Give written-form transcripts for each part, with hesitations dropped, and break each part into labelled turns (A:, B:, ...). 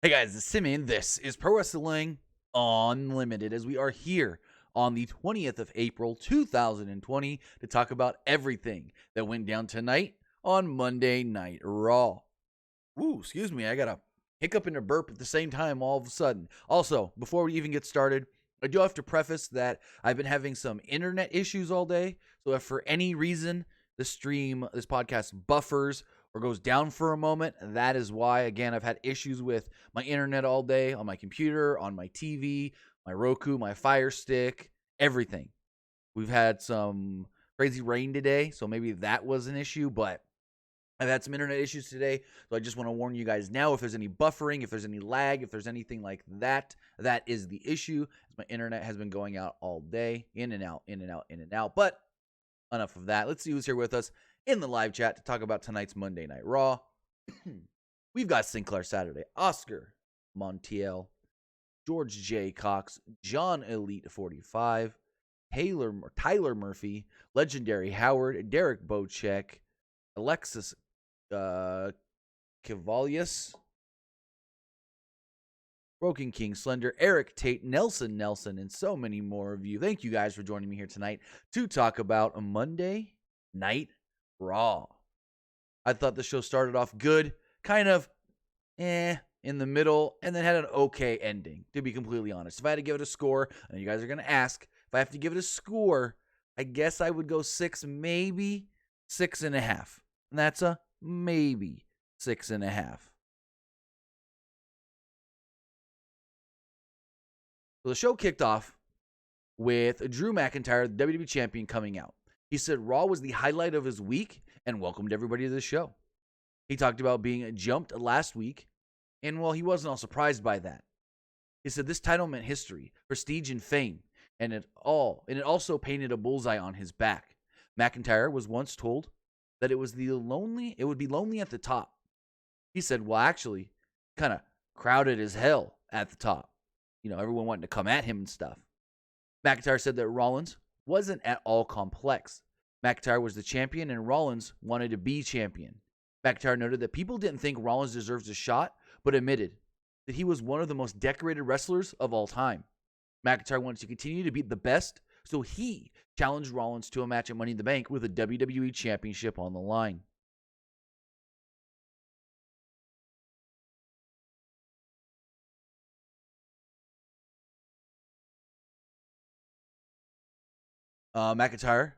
A: Hey guys, it's Simeon. This is Pro Wrestling Unlimited as we are here on the 20th of April, 2020 to talk about everything that went down tonight on Monday Night Raw. Ooh, excuse me, I got a hiccup and a burp at the same time all of a sudden. Also, before we even get started, I do have to preface that I've been having some internet issues all day, so if for any reason this podcast buffers or goes down for a moment, that is why. Again, I've had issues with my internet all day on my computer, on my TV, my Roku, my Fire Stick, everything. We've had some crazy rain today, so maybe that was an issue, but I've had some internet issues today, so I just want to warn you guys now, if there's any buffering, if there's any lag, if there's anything like that, that is the issue. My internet has been going out all day, in and out, in and out, in and out. But enough of that. Let's see who's here with us in the live chat to talk about tonight's Monday Night Raw. We've got Sinclair Saturday, Oscar Montiel, George J. Cox, John Elite 45, Tyler Murphy, Legendary Howard, Derek Bocek, Alexis Cavalius, Broken King Slender, Eric Tate, Nelson, and so many more of you. Thank you guys for joining me here tonight to talk about a Monday Night Raw. I thought the show started off good, kind of in the middle, and then had an okay ending, to be completely honest. If I had to give it a score, and you guys are going to ask, if I have to give it a score, I guess I would go 6, maybe 6.5. And that's a maybe 6.5. So the show kicked off with Drew McIntyre, the WWE Champion, coming out. He said Raw was the highlight of his week and welcomed everybody to the show. He talked about being jumped last week, and well, he wasn't all surprised by that. He said this title meant history, prestige, and fame, and it also painted a bullseye on his back. McIntyre was once told that it would be lonely at the top. He said, well, actually, kind of crowded as hell at the top. You know, everyone wanting to come at him and stuff. McIntyre said that Rollins wasn't at all complex. McIntyre was the champion and Rollins wanted to be champion. McIntyre noted that people didn't think Rollins deserved a shot, but admitted that he was one of the most decorated wrestlers of all time. McIntyre wanted to continue to be the best, so he challenged Rollins to a match at Money in the Bank with a WWE Championship on the line. McIntyre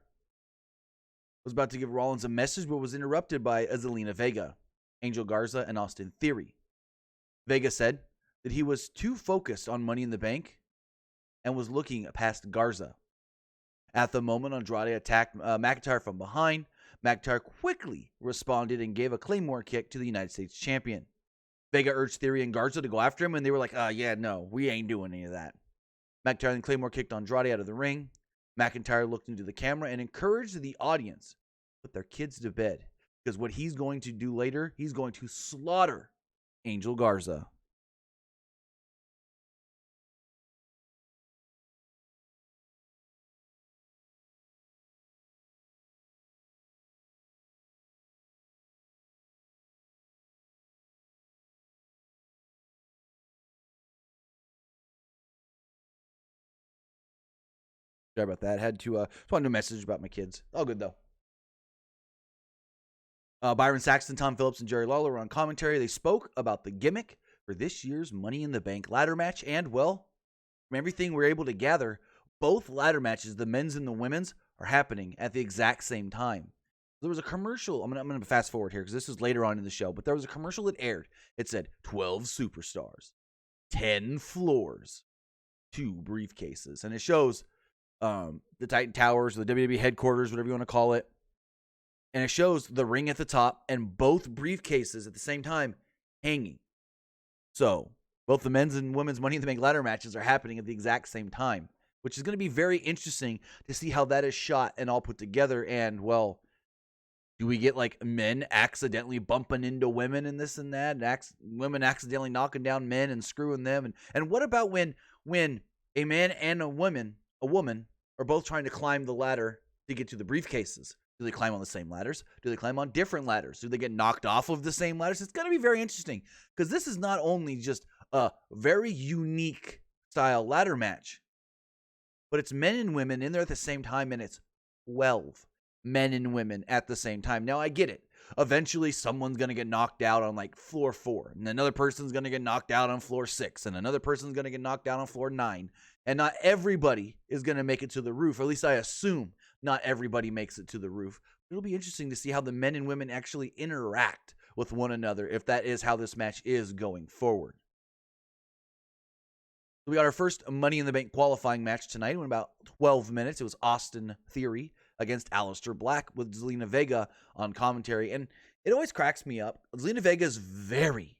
A: was about to give Rollins a message, but was interrupted by Zelina Vega, Angel Garza, and Austin Theory. Vega said that he was too focused on Money in the Bank and was looking past Garza. At the moment, Andrade attacked McIntyre from behind. McIntyre quickly responded and gave a Claymore kick to the United States champion. Vega urged Theory and Garza to go after him, and they were like, yeah, no, we ain't doing any of that. McIntyre and Claymore kicked Andrade out of the ring. McIntyre looked into the camera and encouraged the audience to put their kids to bed, because what he's going to do later, he's going to slaughter Angel Garza. Sorry about that. Had to respond to a message about my kids. All good though. Byron Saxton, Tom Phillips, and Jerry Lawler were on commentary. They spoke about the gimmick for this year's Money in the Bank ladder match, and well, from everything we're able to gather, both ladder matches, the men's and the women's, are happening at the exact same time. There was a commercial. I'm gonna fast forward here because this is later on in the show, but there was a commercial that aired. It said 12 superstars, 10 floors, 2 briefcases, and it shows the Titan Towers, the WWE headquarters, whatever you want to call it. And it shows the ring at the top and both briefcases at the same time hanging. So both the men's and women's Money in the Bank ladder matches are happening at the exact same time, which is going to be very interesting to see how that is shot and all put together. And, well, do we get like men accidentally bumping into women and this and that, and women accidentally knocking down men and screwing them? And what about when a man and a woman are both trying to climb the ladder to get to the briefcases? Do they climb on the same ladders? Do they climb on different ladders? Do they get knocked off of the same ladders? It's going to be very interesting because this is not only just a very unique style ladder match. But it's men and women in there at the same time, and it's 12 men and women at the same time. Now, I get it. Eventually, someone's going to get knocked out on like floor 4, and another person's going to get knocked out on floor 6, and another person's going to get knocked out on floor 9. And not everybody is going to make it to the roof, or at least I assume not everybody makes it to the roof. It'll be interesting to see how the men and women actually interact with one another, if that is how this match is going forward. We got our first Money in the Bank qualifying match tonight. It went about 12 minutes. It was Austin Theory against Aleister Black with Zelina Vega on commentary. And it always cracks me up. Zelina Vega is very,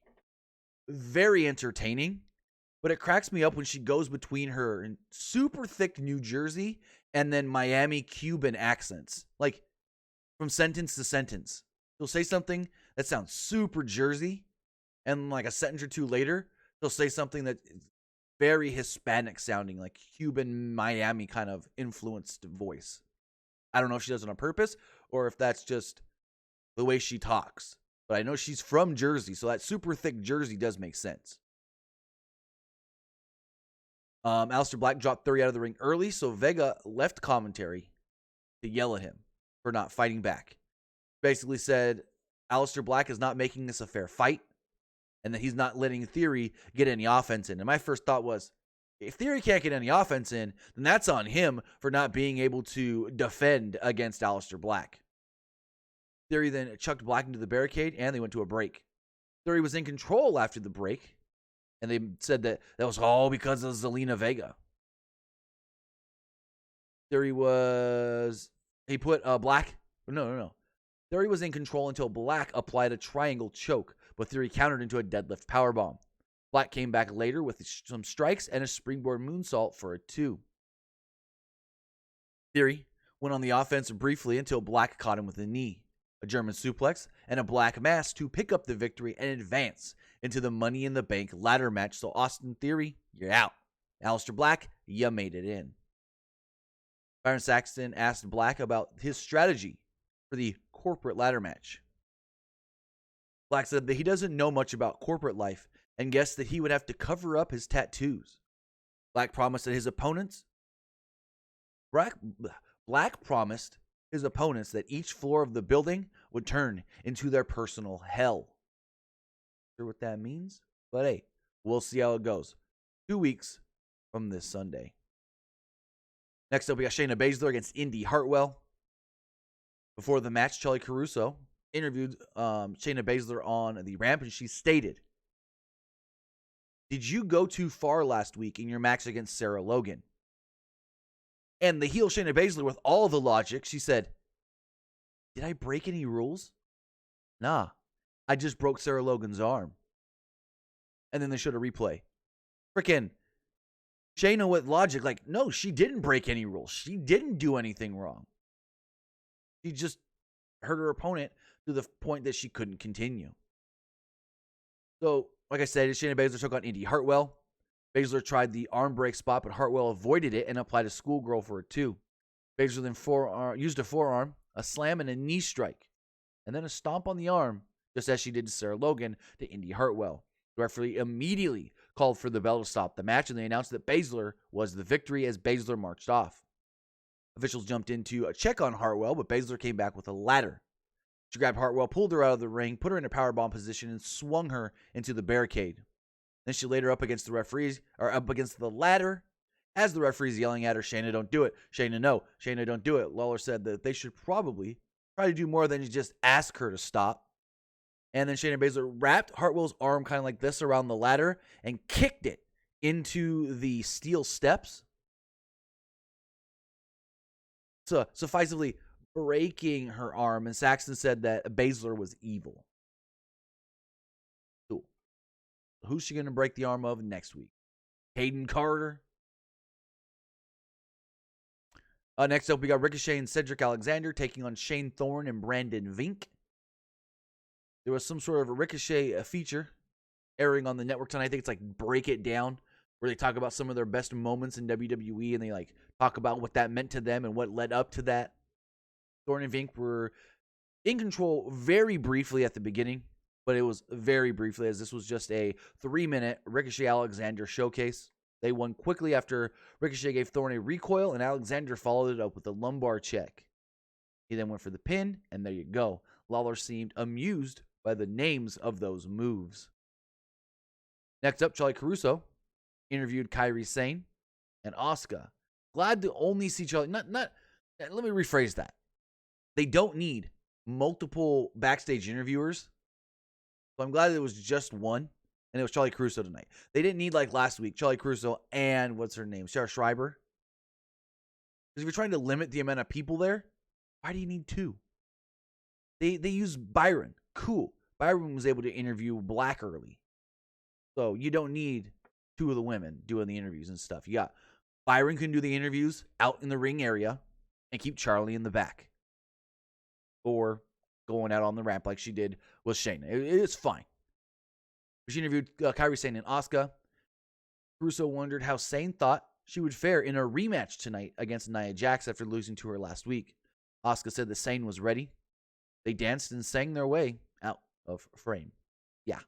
A: very entertaining. But it cracks me up when she goes between her super thick New Jersey and then Miami Cuban accents. Like, from sentence to sentence. She'll say something that sounds super Jersey. And like a sentence or two later, she'll say something that is very Hispanic sounding, like Cuban, Miami kind of influenced voice. I don't know if she does it on purpose or if that's just the way she talks. But I know she's from Jersey, so that super thick Jersey does make sense. Aleister Black dropped Theory out of the ring early, so Vega left commentary to yell at him for not fighting back. Basically said Aleister Black is not making this a fair fight, and that he's not letting Theory get any offense in. And my first thought was, if Theory can't get any offense in, then that's on him for not being able to defend against Aleister Black. Theory then chucked Black into the barricade, and they went to a break. Theory was in control after the break, and they said that was all because of Zelina Vega. Theory put Black, no. Theory was in control until Black applied a triangle choke, but Theory countered into a deadlift powerbomb. Black came back later with some strikes and a springboard moonsault for a 2. Theory went on the offense briefly until Black caught him with a knee, a German suplex, and a Black Mass to pick up the victory and advance into the Money in the Bank ladder match. So Austin Theory, you're out. Aleister Black, you made it in. Byron Saxton asked Black about his strategy for the corporate ladder match. Black said that he doesn't know much about corporate life and guessed that he would have to cover up his tattoos. Black promised his opponents that each floor of the building would turn into their personal hell. Not sure what that means, but hey, we'll see how it goes. 2 weeks from this Sunday. Next up, we got Shayna Baszler against Indy Hartwell. Before the match, Charlie Caruso interviewed Shayna Baszler on the ramp, and she stated, "Did you go too far last week in your match against Sarah Logan?" And the heel Shayna Baszler, with all the logic, she said, "Did I break any rules? Nah, I just broke Sarah Logan's arm." And then they showed a replay. Frickin' Shayna with logic, like, no, she didn't break any rules. She didn't do anything wrong. She just hurt her opponent to the point that she couldn't continue. So, like I said, Shayna Baszler took on Indy Hartwell. Baszler tried the arm break spot, but Hartwell avoided it and applied a schoolgirl for a 2. Baszler then used a forearm, a slam, and a knee strike, and then a stomp on the arm, just as she did to Sarah Logan to Indy Hartwell. The referee immediately called for the bell to stop the match, and they announced that Baszler was the victory as Baszler marched off. Officials jumped in to check on Hartwell, but Baszler came back with a ladder. She grabbed Hartwell, pulled her out of the ring, put her in a powerbomb position, and swung her into the barricade. Then she laid her up against the ladder. As the referee's yelling at her, "Shayna, don't do it. Shayna, no. Shayna, don't do it." Lawler said that they should probably try to do more than just ask her to stop. And then Shayna Baszler wrapped Hartwell's arm kind of like this around the ladder and kicked it into the steel steps, so sufficiently breaking her arm. And Saxton said that Baszler was evil. Cool. Who's she going to break the arm of next week? Hayden Carter? Next up, we got Ricochet and Cedric Alexander taking on Shane Thorne and Brandon Vink. There was some sort of a Ricochet feature airing on the network tonight. I think it's like Break It Down, where they talk about some of their best moments in WWE, and they like talk about what that meant to them and what led up to that. Thorne and Vink were in control very briefly at the beginning, but it was very briefly, as this was just a 3-minute Ricochet Alexander showcase. They won quickly after Ricochet gave Thorne a recoil, and Alexander followed it up with a lumbar check. He then went for the pin, and there you go. Lawler seemed amused by the names of those moves. Next up, Charlie Caruso interviewed Kairi Sane and Asuka. Glad to only see Charlie. Let me rephrase that. They don't need multiple backstage interviewers. So I'm glad it was just one, and it was Charlie Caruso tonight. They didn't need, like last week, Charlie Caruso and what's her name? Sarah Schreiber. Because if you're trying to limit the amount of people there, why do you need two? They use Byron. Cool. Byron was able to interview Black early. So you don't need two of the women doing the interviews and stuff. You got Byron can do the interviews out in the ring area and keep Charlie in the back. Or going out on the ramp like she did with Shayna. It's fine. She interviewed Kairi Sane and Asuka. Caruso wondered how Sane thought she would fare in a rematch tonight against Nia Jax after losing to her last week. Asuka said that Sane was ready. They danced and sang their way out of frame. Yeah.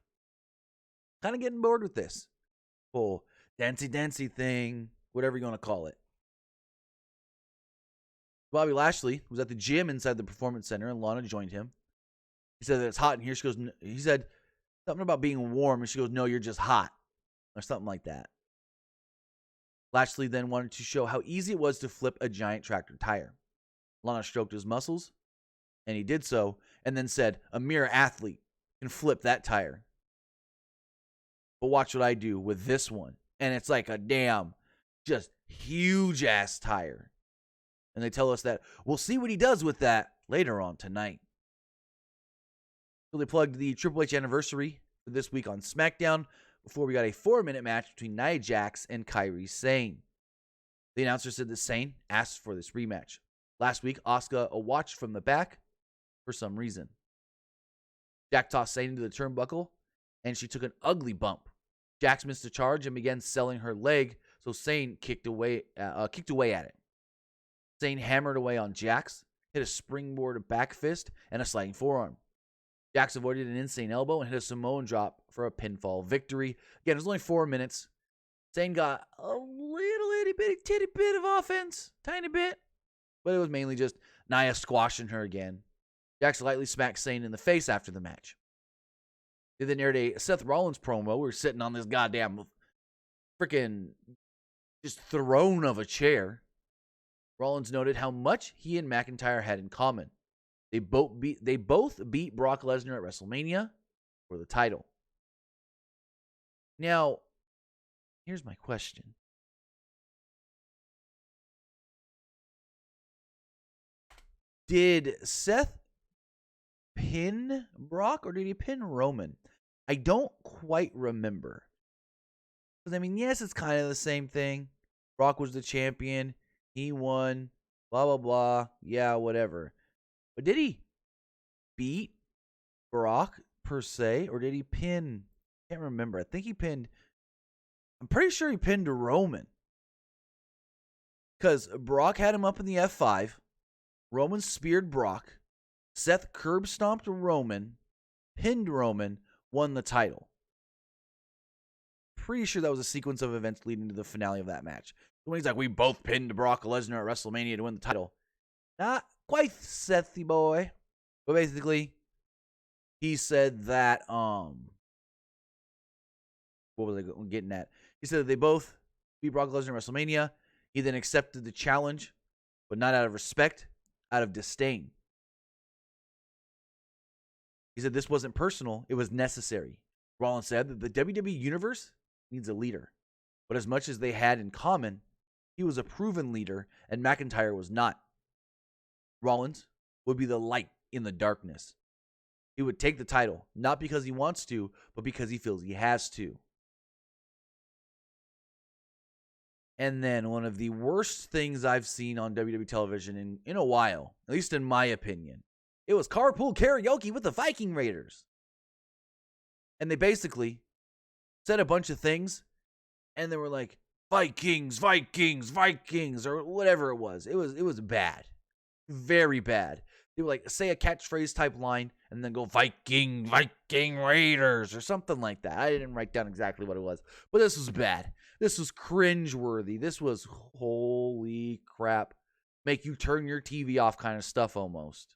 A: Kind of getting bored with this whole dancey thing, whatever you want to call it. Bobby Lashley was at the gym inside the Performance Center, and Lana joined him. He said that it's hot in here. He said something about being warm, and she goes, no, you're just hot, or something like that. Lashley then wanted to show how easy it was to flip a giant tractor tire. Lana stroked his muscles, and he did so, and then said, a mere athlete can flip that tire. But watch what I do with this one. And it's like a damn, just huge-ass tire. And they tell us that we'll see what he does with that later on tonight. So they plugged the Triple H anniversary for this week on SmackDown before we got a 4-minute match between Nia Jax and Kairi Sane. The announcer said that Sane asked for this rematch. Last week, Asuka watched from the back for some reason. Jax tossed Sane into the turnbuckle, and she took an ugly bump. Jax missed a charge and began selling her leg, so Sane kicked away at it. Sane hammered away on Jax, hit a springboard back fist, and a sliding forearm. Jax avoided an insane elbow and hit a Samoan drop for a pinfall victory. Again, it was only 4 minutes. Sane got a little itty bit of offense, tiny bit, but it was mainly just Nia squashing her again. Jax lightly smacked Sane in the face after the match. They then aired a Seth Rollins promo. We were sitting on this goddamn freaking just throne of a chair. Rollins noted how much he and McIntyre had in common. They both beat Brock Lesnar at WrestleMania for the title. Now, here's my question. Did Seth pin Brock or did he pin Roman? I don't quite remember. Because, I mean, yes, it's kind of the same thing. Brock was the champion. He won. Blah, blah, blah. Yeah, whatever. But did he beat Brock per se? Or did he pin? I can't remember. I think he pinned. I'm pretty sure he pinned Roman. Because Brock had him up in the F5. Roman speared Brock. Seth curb stomped Roman. Pinned Roman. Won the title. Pretty sure that was a sequence of events leading to the finale of that match. When he's like, we both pinned Brock Lesnar at WrestleMania to win the title. Not quite Sethy boy. But basically, he said that, what was I getting at? He said that they both beat Brock Lesnar at WrestleMania. He then accepted the challenge, but not out of respect, out of disdain. He said this wasn't personal, it was necessary. Rollins said that the WWE Universe needs a leader. But as much as they had in common, he was a proven leader, and McIntyre was not. Rollins would be the light in the darkness. He would take the title, not because he wants to, but because he feels he has to. And then one of the worst things I've seen on WWE television in a while, at least in my opinion, it was carpool karaoke with the Viking Raiders. And they basically said a bunch of things, and they were like, Vikings, Vikings, Vikings, or whatever it was. It was bad. Very bad. they would like say a catchphrase type line and then go Viking Raiders or something like that. I didn't write down exactly what it was, but this was bad. This was cringeworthy. This was holy crap. Make you turn your TV off kind of stuff almost.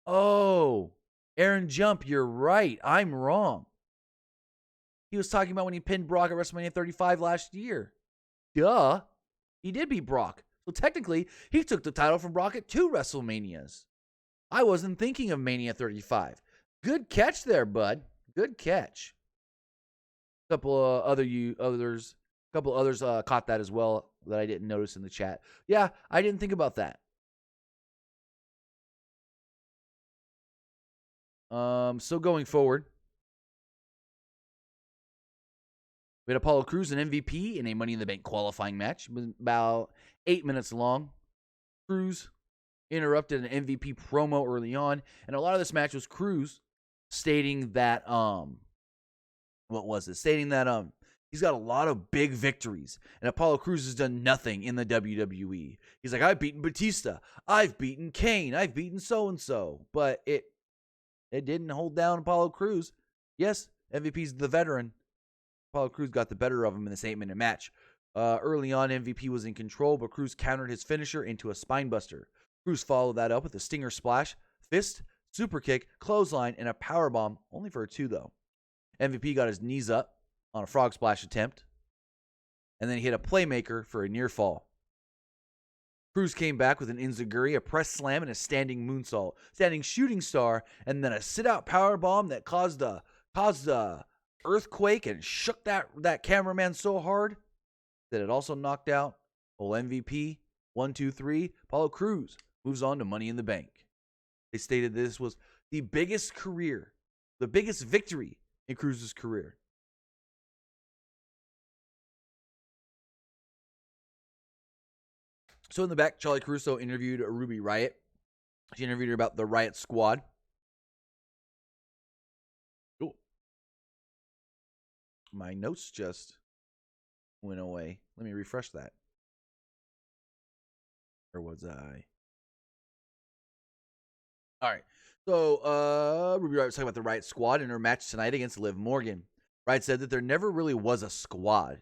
A: Oh, Aaron Jump, you're right. I'm wrong. He was talking about when he pinned Brock at WrestleMania 35 last year. Duh. He did beat Brock. So technically, he took the title from Brock at 2 WrestleManias. I wasn't thinking of Mania 35. Good catch there, bud. Good catch. A couple others caught that as well that I didn't notice in the chat. Yeah, I didn't think about that. So going forward, we had Apollo Crews and MVP in a Money in the Bank qualifying match. It was about 8 minutes long. Crews interrupted an MVP promo early on, and a lot of this match was Crews stating that Stating that he's got a lot of big victories, and Apollo Crews has done nothing in the WWE. He's like, I've beaten Batista, I've beaten Kane, I've beaten so and so, but it didn't hold down Apollo Crews. Yes, MVP's the veteran. Apollo Crews got the better of him in this 8-minute match. Early on, MVP was in control, but Crews countered his finisher into a spinebuster. Crews followed that up with a stinger splash, fist, super kick, clothesline, and a powerbomb, only for a 2 though. MVP got his knees up on a frog splash attempt, and then he hit a playmaker for a near fall. Crews came back with an enziguri, a press slam, and a standing moonsault, standing shooting star, and then a sit-out powerbomb that caused a earthquake and shook that cameraman so hard that it also knocked out old MVP. 1, 2, 3. Apollo Crews moves on to Money in the Bank. They stated this was the biggest victory in Crews' career. So in the back, Charlie Caruso interviewed Ruby Riot. She interviewed her about the Riot Squad. Oh, my notes just went away. Let me refresh that. Where was I? All right. So Ruby Riot was talking about the Riot Squad in her match tonight against Liv Morgan. Riot said that there never really was a squad.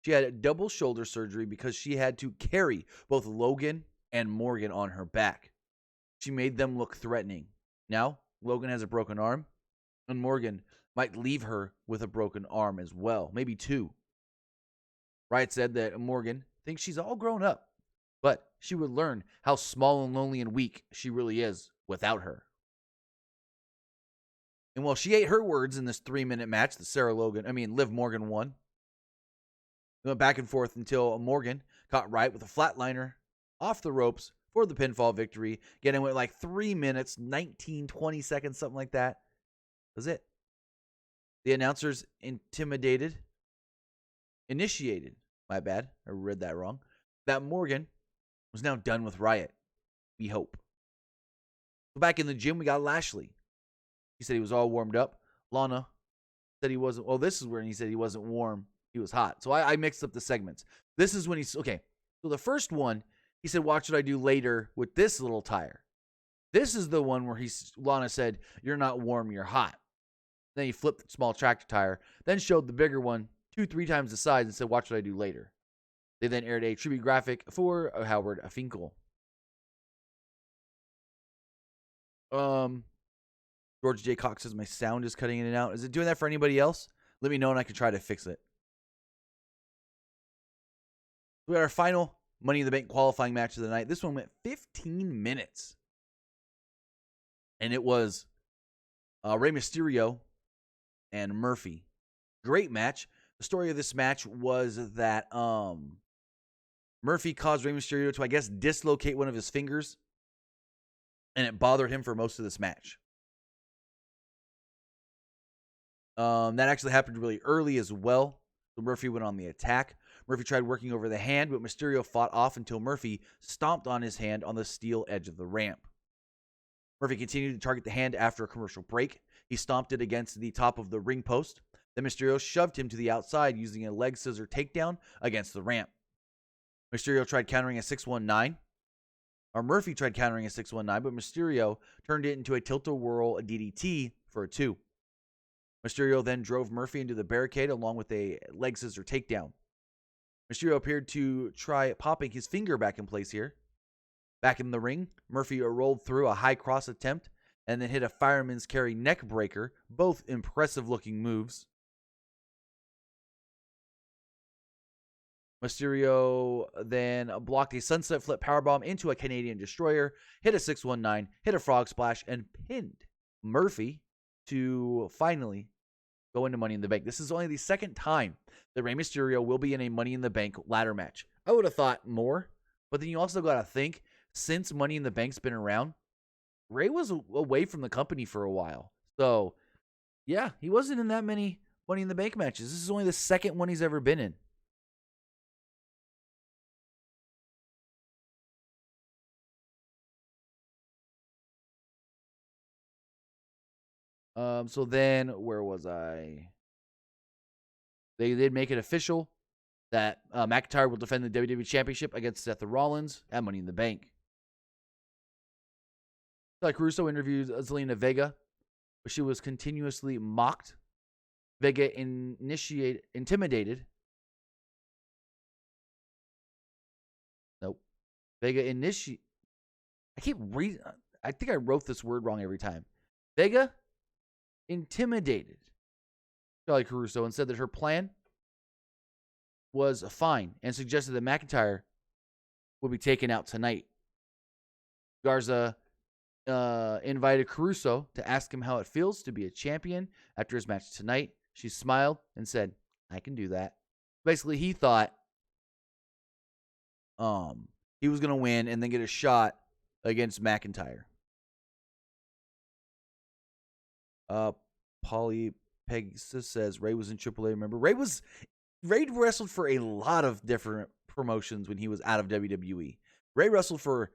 A: She had double shoulder surgery because she had to carry both Logan and Morgan on her back. She made them look threatening. Now, Logan has a broken arm, and Morgan might leave her with a broken arm as well, maybe 2. Riot said that Morgan thinks she's all grown up, but she would learn how small and lonely and weak she really is without her. And while she ate her words in this 3-minute match that Liv Morgan won, we went back and forth until Morgan caught Riot with a flatliner off the ropes for the pinfall victory. Again, it went like 3 minutes, 19, 20 seconds, something like that. That was it. The announcers initiated, my bad, I read that wrong, that Morgan was now done with Riot. We hope. So back in the gym, we got Lashley. He said he was all warmed up. Lana said he wasn't. Well, this is where he said he wasn't warm. He was hot. So I mixed up the segments. This is when okay. So the first one, he said, watch what I do later with this little tire. This is the one where Lana said, you're not warm, you're hot. Then he flipped the small tractor tire, then showed the bigger one 2-3 times the size and said, watch what I do later. They then aired a tribute graphic for Howard Finkel. George J. Cox says my sound is cutting in and out. Is it doing that for anybody else? Let me know and I can try to fix it. We got our final Money in the Bank qualifying match of the night. This one went 15 minutes. And it was Rey Mysterio and Murphy. Great match. The story of this match was that Murphy caused Rey Mysterio to, I guess, dislocate one of his fingers. And it bothered him for most of this match. That actually happened really early as well. So Murphy went on the attack. Murphy tried working over the hand, but Mysterio fought off until Murphy stomped on his hand on the steel edge of the ramp. Murphy continued to target the hand after a commercial break. He stomped it against the top of the ring post. Then Mysterio shoved him to the outside using a leg scissor takedown against the ramp. Mysterio tried countering a 619. Murphy tried countering a 619, but Mysterio turned it into a tilt-a-whirl DDT for a 2. Mysterio then drove Murphy into the barricade along with a leg scissor takedown. Mysterio appeared to try popping his finger back in place here. Back in the ring, Murphy rolled through a high cross attempt and then hit a fireman's carry neck breaker, both impressive-looking moves. Mysterio then blocked a sunset flip powerbomb into a Canadian destroyer, hit a 619, hit a frog splash, and pinned Murphy to finally go into Money in the Bank. This is only the second time that Rey Mysterio will be in a Money in the Bank ladder match. I would have thought more, but then you also got to think, since Money in the Bank's been around, Rey was away from the company for a while. So, yeah, he wasn't in that many Money in the Bank matches. This is only the second one he's ever been in. So then, where was I? They did make it official that McIntyre will defend the WWE Championship against Seth Rollins at Money in the Bank. Caruso interviewed Zelina Vega, but she was continuously mocked. Vega intimidated. Nope. I keep reading. I think I wrote this word wrong every time. Vega intimidated Charlie Caruso and said that her plan was fine and suggested that McIntyre would be taken out tonight. Garza invited Caruso to ask him how it feels to be a champion after his match tonight. She smiled and said, "I can do that." Basically, he thought he was going to win and then get a shot against McIntyre. Polly Pegasus says Rey was in AAA. Remember, Rey wrestled for a lot of different promotions when he was out of WWE. Rey wrestled for,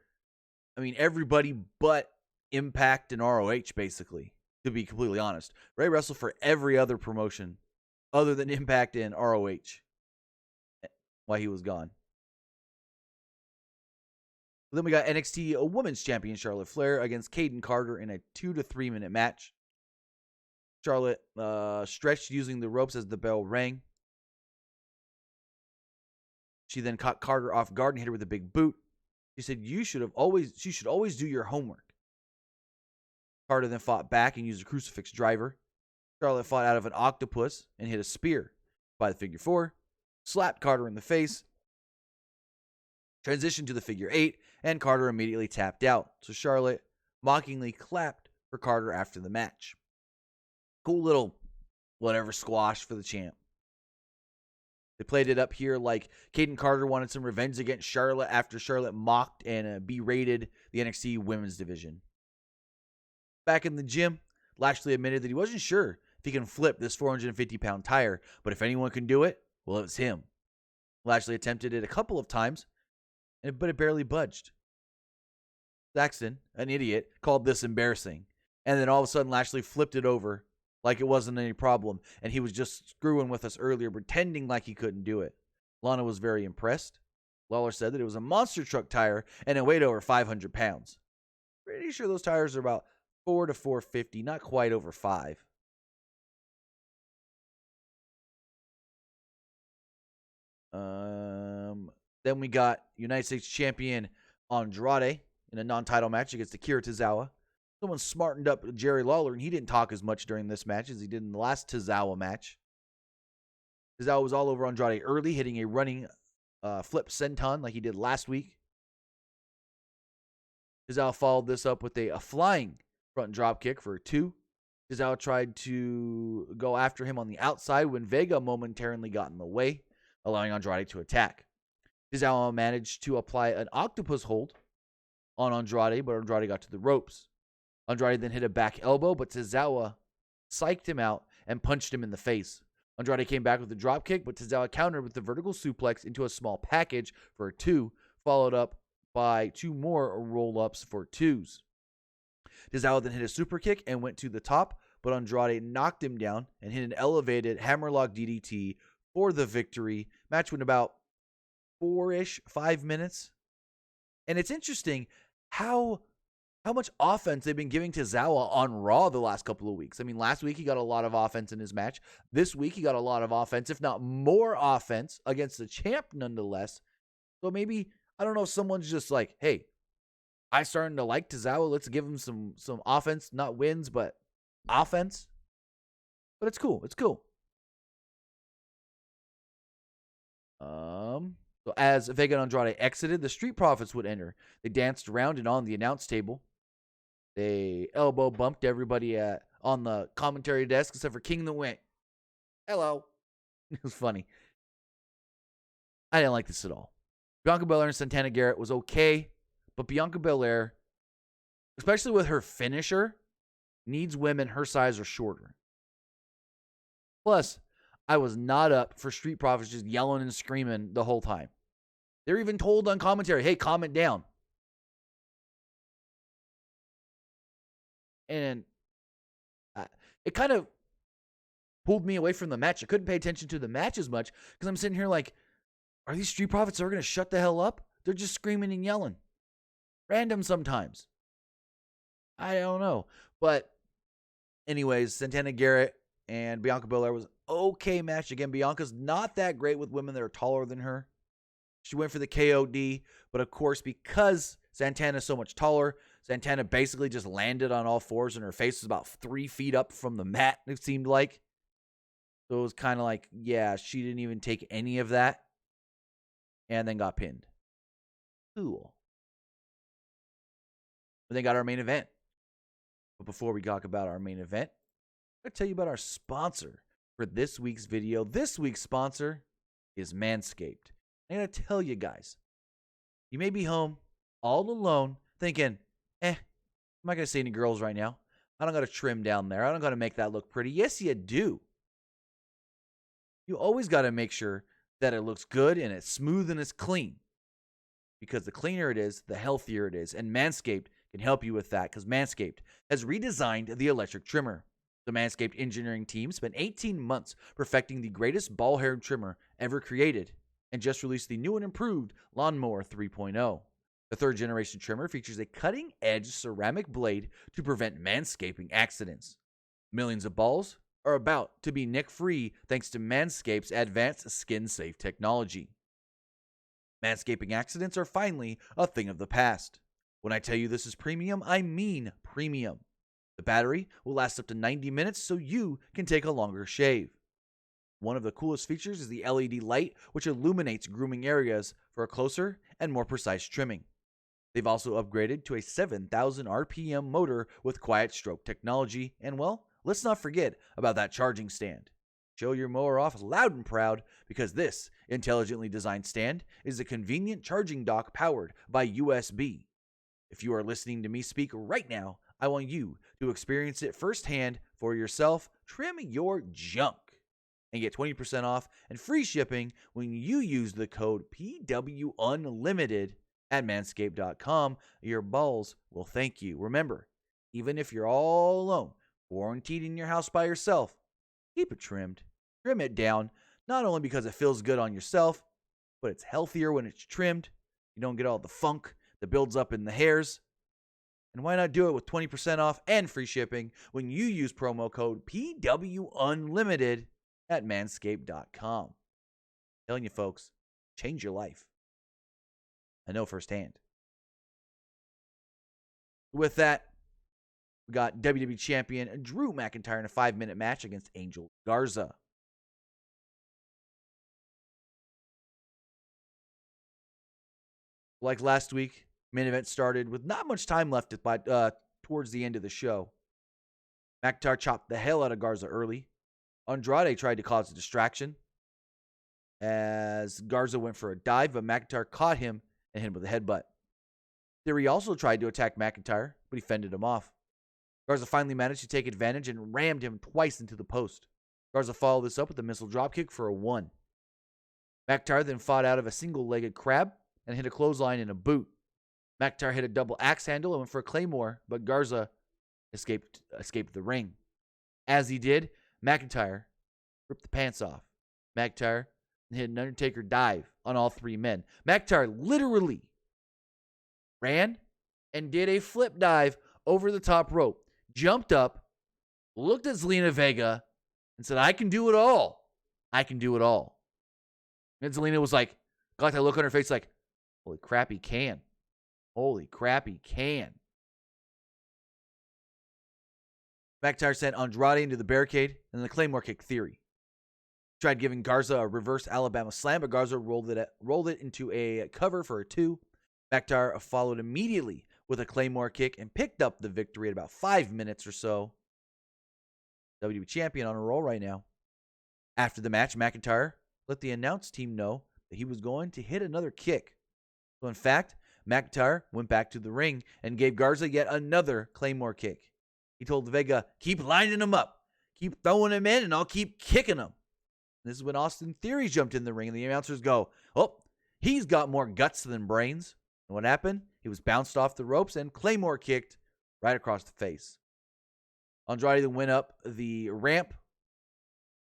A: everybody but Impact and ROH, basically, to be completely honest. Rey wrestled for every other promotion other than Impact and ROH while he was gone. Then we got NXT Women's Champion Charlotte Flair against Kayden Carter in a 2 to 3 minute match. Charlotte stretched using the ropes as the bell rang. She then caught Carter off guard and hit her with a big boot. She said, "You should always do your homework." Carter then fought back and used a crucifix driver. Charlotte fought out of an octopus and hit a spear by the figure 4, slapped Carter in the face, transitioned to the figure 8, and Carter immediately tapped out. So Charlotte mockingly clapped for Carter after the match. Cool little whatever squash for the champ. They played it up here like Kayden Carter wanted some revenge against Charlotte after Charlotte mocked and berated the NXT women's division. Back in the gym, Lashley admitted that he wasn't sure if he can flip this 450-pound tire, but if anyone can do it, well, it was him. Lashley attempted it a couple of times, but it barely budged. Saxton, an idiot, called this embarrassing. And then all of a sudden, Lashley flipped it over like it wasn't any problem, and he was just screwing with us earlier, pretending like he couldn't do it. Lana was very impressed. Lawler said that it was a monster truck tire, and it weighed over 500 pounds. Pretty sure those tires are about 4 to 450, not quite over 5. Then we got United States Champion Andrade in a non-title match against Akira Tazawa. Someone smartened up Jerry Lawler, and he didn't talk as much during this match as he did in the last Tazawa match. Tazawa was all over Andrade early, hitting a running flip senton like he did last week. Tazawa followed this up with a flying front drop kick for a 2. Tazawa tried to go after him on the outside when Vega momentarily got in the way, allowing Andrade to attack. Tazawa managed to apply an octopus hold on Andrade, but Andrade got to the ropes. Andrade then hit a back elbow, but Tazawa psyched him out and punched him in the face. Andrade came back with a drop kick, but Tazawa countered with the vertical suplex into a small package for a 2, followed up by 2 more roll-ups for 2s. Tazawa then hit a super kick and went to the top, but Andrade knocked him down and hit an elevated hammerlock DDT for the victory. Match went about 5 minutes. And it's interesting how much offense they've been giving to Tazawa on Raw the last couple of weeks. I mean, last week he got a lot of offense in his match. This week he got a lot of offense, if not more offense, against the champ nonetheless. So maybe, I don't know if someone's just like, hey, I'm starting to like Tazawa. Let's give him some offense, not wins, but offense. But it's cool. It's cool. So as Vega and Andrade exited, the Street Profits would enter. They danced around and on the announce table. They elbow bumped everybody on the commentary desk except for King that went, hello. It was funny. I didn't like this at all. Bianca Belair and Santana Garrett was okay, but Bianca Belair, especially with her finisher, needs women her size or shorter. Plus, I was not up for Street Profits just yelling and screaming the whole time. They're even told on commentary, hey, calm it down. And it kind of pulled me away from the match. I couldn't pay attention to the match as much because I'm sitting here like, are these Street Profits ever going to shut the hell up? They're just screaming and yelling. Random sometimes. I don't know. But anyways, Santana Garrett and Bianca Belair was an okay match. Again, Bianca's not that great with women that are taller than her. She went for the KOD, but of course, because Santana's so much taller, Santana basically just landed on all fours and her face was about 3 feet up from the mat, it seemed like. So it was kind of like, yeah, she didn't even take any of that and then got pinned. Cool. But then got our main event. But before we talk about our main event, I'm going to tell you about our sponsor for this week's video. This week's sponsor is Manscaped. I'm going to tell you guys, you may be home all alone thinking, I'm not going to see any girls right now. I don't got to trim down there. I don't got to make that look pretty. Yes, you do. You always got to make sure that it looks good and it's smooth and it's clean. Because the cleaner it is, the healthier it is. And Manscaped can help you with that because Manscaped has redesigned the electric trimmer. The Manscaped engineering team spent 18 months perfecting the greatest ball hair trimmer ever created and just released the new and improved Lawnmower 3.0. The third generation trimmer features a cutting-edge ceramic blade to prevent manscaping accidents. Millions of balls are about to be nick-free thanks to Manscaped's advanced skin-safe technology. Manscaping accidents are finally a thing of the past. When I tell you this is premium, I mean premium. The battery will last up to 90 minutes so you can take a longer shave. One of the coolest features is the LED light, which illuminates grooming areas for a closer and more precise trimming. They've also upgraded to a 7,000 RPM motor with quiet stroke technology, and well, let's not forget about that charging stand. Show your mower off loud and proud because this intelligently designed stand is a convenient charging dock powered by USB. If you are listening to me speak right now, I want you to experience it firsthand for yourself. Trim your junk and get 20% off and free shipping when you use the code PWUnlimited at manscaped.com. Your balls will thank you. Remember, even if you're all alone, quarantined in your house by yourself, keep it trimmed. Trim it down, not only because it feels good on yourself, but it's healthier when it's trimmed. You don't get all the funk that builds up in the hairs. And why not do it with 20% off and free shipping when you use promo code PWUnlimited at manscaped.com. Telling you folks, change your life. I know firsthand. With that, we got WWE Champion Drew McIntyre in a 5-minute match against Angel Garza. Like last week, main event started with not much time left towards the end of the show. McIntyre chopped the hell out of Garza early. Andrade tried to cause a distraction as Garza went for a dive, but McIntyre caught him and hit him with a headbutt. Theory also tried to attack McIntyre, but he fended him off. Garza finally managed to take advantage and rammed him twice into the post. Garza followed this up with a missile dropkick for a 1. McIntyre then fought out of a single-legged crab and hit a clothesline and a boot. McIntyre hit a double axe handle and went for a claymore, but Garza escaped the ring. As he did, McIntyre ripped the pants off. McIntyre hit an Undertaker dive on all 3 men. McIntyre literally ran and did a flip dive over the top rope. Jumped up, looked at Zelina Vega, and said, I can do it all. I can do it all. And Zelina was like, got that look on her face like, holy crap, he can. Holy crap, he can. McIntyre sent Andrade into the barricade and the Claymore kick theory. Tried giving Garza a reverse Alabama slam, but Garza rolled it into a cover for a 2. McIntyre followed immediately with a Claymore kick and picked up the victory at about 5 minutes or so. WWE Champion on a roll right now. After the match, McIntyre let the announce team know that he was going to hit another kick. So in fact, McIntyre went back to the ring and gave Garza yet another Claymore kick. He told Vega, keep lining him up. Keep throwing him in and I'll keep kicking him. This is when Austin Theory jumped in the ring and the announcers go, oh, he's got more guts than brains. And what happened? He was bounced off the ropes and Claymore kicked right across the face. Andrade then went up the ramp,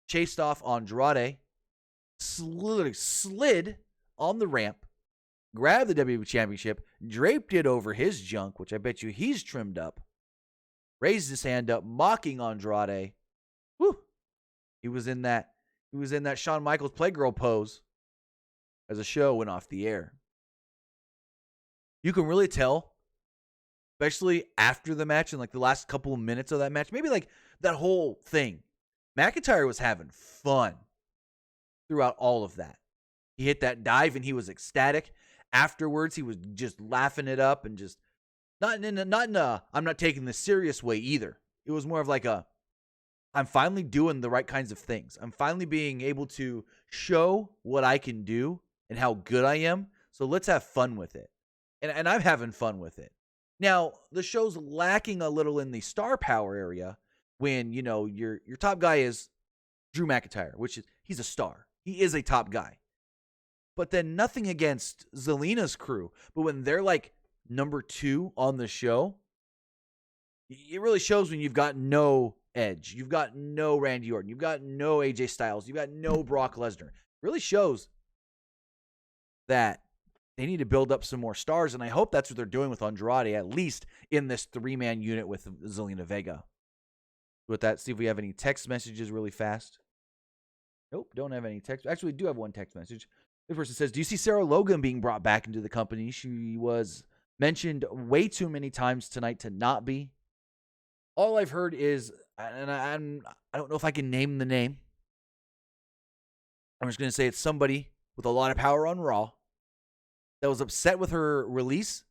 A: chased off Andrade, slid on the ramp, grabbed the WWE Championship, draped it over his junk, which I bet you he's trimmed up, raised his hand up, mocking Andrade. Woo! He was in that Shawn Michaels Playgirl pose as the show went off the air. You can really tell, especially after the match and like the last couple of minutes of that match, maybe like that whole thing. McIntyre was having fun throughout all of that. He hit that dive and he was ecstatic. Afterwards, he was just laughing it up and just not in a I'm not taking this serious way either. It was more of like I'm finally doing the right kinds of things. I'm finally being able to show what I can do and how good I am. So let's have fun with it. And I'm having fun with it. Now, the show's lacking a little in the star power area when, your top guy is Drew McIntyre, which is, he's a star. He is a top guy. But then nothing against Zelina's crew. But when they're like number 2 on the show, it really shows when you've got no Edge. You've got no Randy Orton. You've got no AJ Styles. You've got no Brock Lesnar. It really shows that they need to build up some more stars, and I hope that's what they're doing with Andrade, at least in this 3-man unit with Zelina Vega. With that, see if we have any text messages really fast. Nope, don't have any text. Actually, we do have one text message. This person says, do you see Sarah Logan being brought back into the company? She was mentioned way too many times tonight to not be. All I've heard is, and I don't know if I can name the name. I'm just going to say it's somebody with a lot of power on Raw that was upset with her release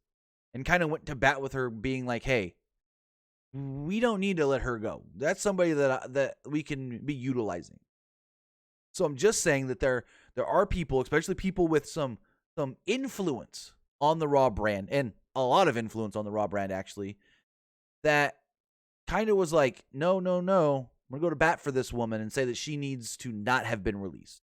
A: and kind of went to bat with her, being like, hey, we don't need to let her go. That's somebody that we can be utilizing. So I'm just saying that there are people, especially people with some influence on the Raw brand, and a lot of influence on the Raw brand actually, that kind of was like, no, I'm going to go to bat for this woman and say that she needs to not have been released.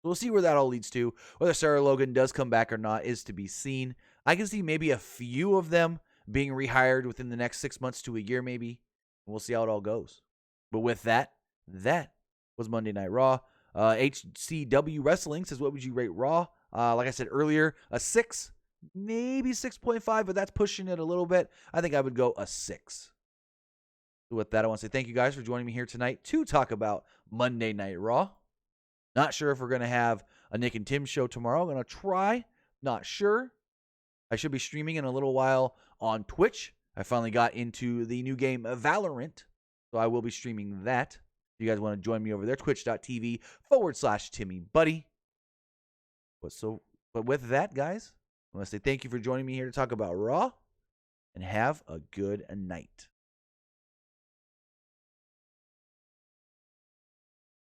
A: So we'll see where that all leads to. Whether Sarah Logan does come back or not is to be seen. I can see maybe a few of them being rehired within the next 6 months to a year maybe. We'll see how it all goes. But with that was Monday Night Raw. HCW Wrestling says, what would you rate Raw? Like I said earlier, a 6, maybe 6.5, but that's pushing it a little bit. I think I would go a 6. So with that, I want to say thank you guys for joining me here tonight to talk about Monday Night Raw. Not sure if we're going to have a Nick and Tim show tomorrow. I'm going to try. Not sure. I should be streaming in a little while on Twitch. I finally got into the new game Valorant, so I will be streaming that. If you guys want to join me over there, twitch.tv/TimmyBuddy. But with that, guys, I want to say thank you for joining me here to talk about Raw, and have a good night.